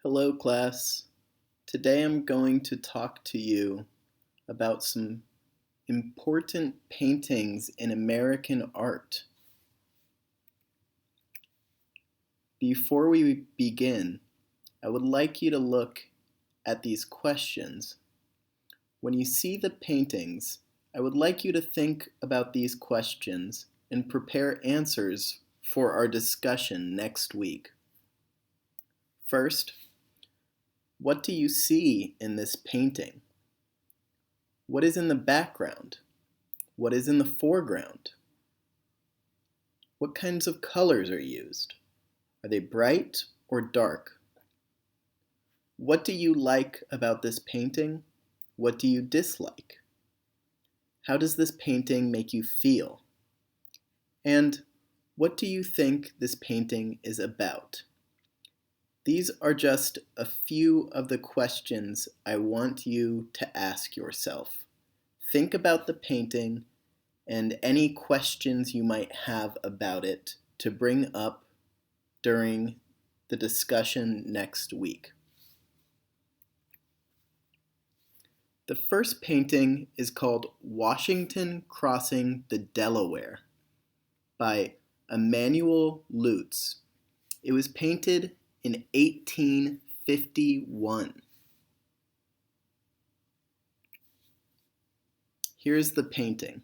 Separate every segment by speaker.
Speaker 1: Hello, class. Today I'm going to talk to you about some important paintings in American art. Before we begin, I would like you to look at these questions. When you see the paintings, I would like you to think about these questions and prepare answers for our discussion next week. First, what do you see in this painting? What is in the background? What is in the foreground? What kinds of colors are used? Are they bright or dark? What do you like about this painting? What do you dislike? How does this painting make you feel? And what do you think this painting is about? These are just a few of the questions I want you to ask yourself. Think about the painting and any questions you might have about it to bring up during the discussion next week. The first painting is called Washington Crossing the Delaware by Emanuel Lutz. It was painted in 1851. Here's the painting.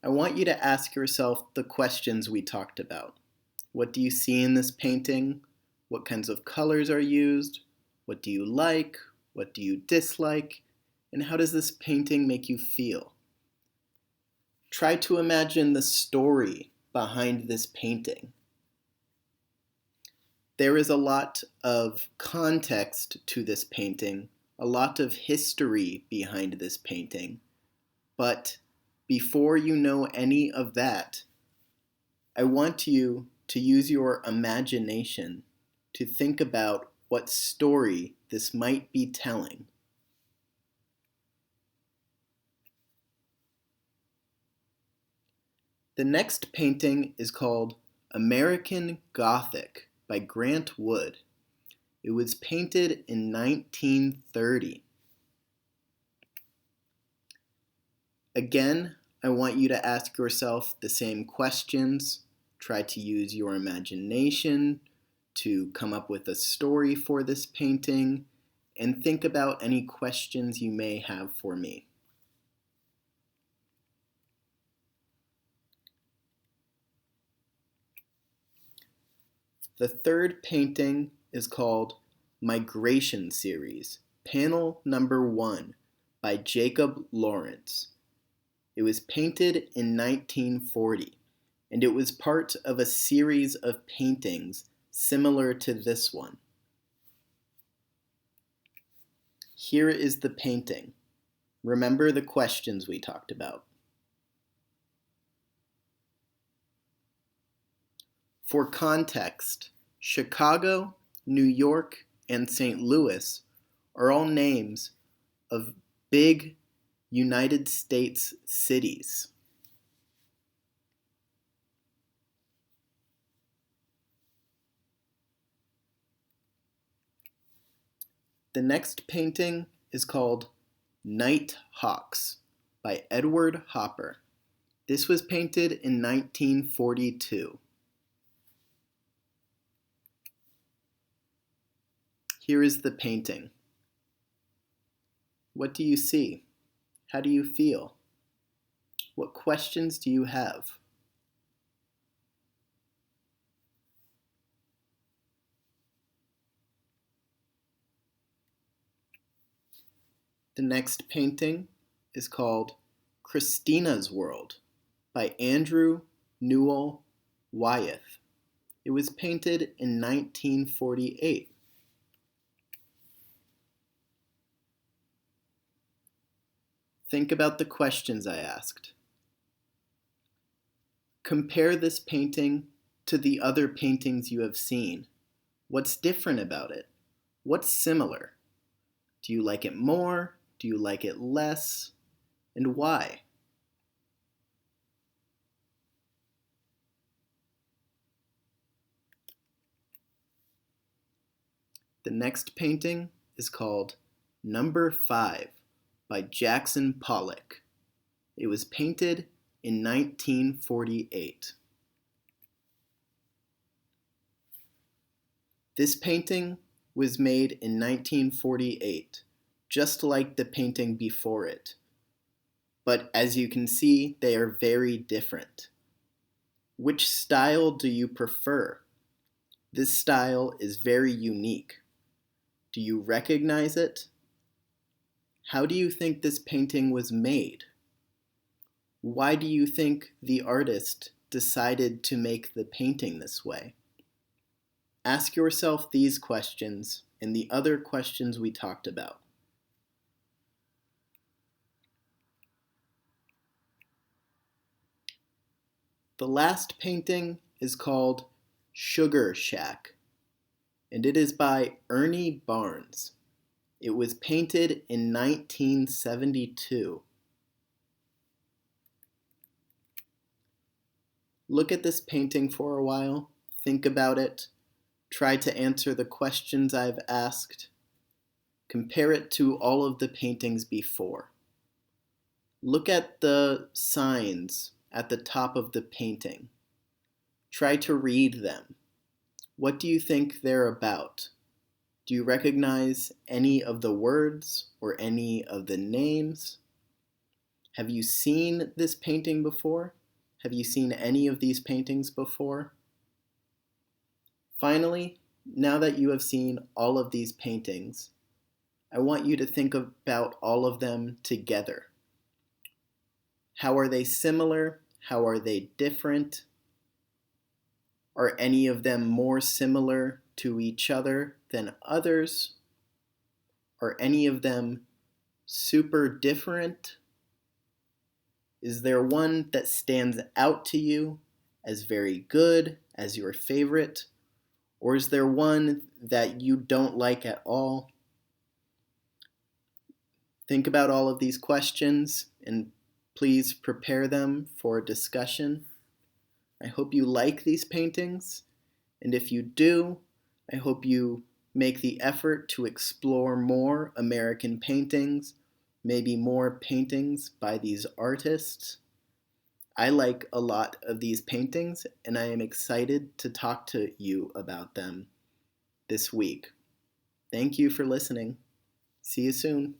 Speaker 1: I want you to ask yourself the questions we talked about. What do you see in this painting? What kinds of colors are used? What do you like? What do you dislike? And how does this painting make you feel? Try to imagine the story behind this painting. There is a lot of context to this painting, a lot of history behind this painting. But before you know any of that, I want you to use your imagination to think about what story this might be telling. The next painting is called American Gothic by Grant Wood. It was painted in 1930. Again, I want you to ask yourself the same questions. Try to use your imagination to come up with a story for this painting, and think about any questions you may have for me. The third painting is called Migration Series, panel number 1 by Jacob Lawrence. It was painted in 1940, and it was part of a series of paintings similar to this one. Here is the painting. Remember the questions we talked about. For context, Chicago, New York, and St. Louis are all names of big United States cities. The next painting is called Night Hawks by Edward Hopper. This was painted in 1942. Here is the painting. What do you see? How do you feel? What questions do you have? The next painting is called Christina's World by Andrew Newell Wyeth. It was painted in 1948. Think about the questions I asked. Compare this painting to the other paintings you have seen. What's different about it? What's similar? Do you like it more? Do you like it less? And why? The next painting is called Number 5 by Jackson Pollock. It was painted in 1948. This painting was made in 1948, just like the painting before it. But as you can see, they are very different. Which style do you prefer? This style is very unique. Do you recognize it? How do you think this painting was made? Why do you think the artist decided to make the painting this way? Ask yourself these questions and the other questions we talked about. The last painting is called Sugar Shack, and it is by Ernie Barnes. It was painted in 1972. Look at this painting for a while, think about it, try to answer the questions I've asked, compare it to all of the paintings before. Look at the signs at the top of the painting. Try to read them. What do you think they're about? Do you recognize any of the words or any of the names? Have you seen this painting before? Have you seen any of these paintings before? Finally, now that you have seen all of these paintings, I want you to think about all of them together. How are they similar? How are they different? Are any of them more similar to each other than others? Are any of them super different? Is there one that stands out to you as very good, as your favorite? Or is there one that you don't like at all? Think about all of these questions and please prepare them for discussion. I hope you like these paintings, and if you do, I hope you make the effort to explore more American paintings, maybe more paintings by these artists. I like a lot of these paintings, and I am excited to talk to you about them this week. Thank you for listening. See you soon.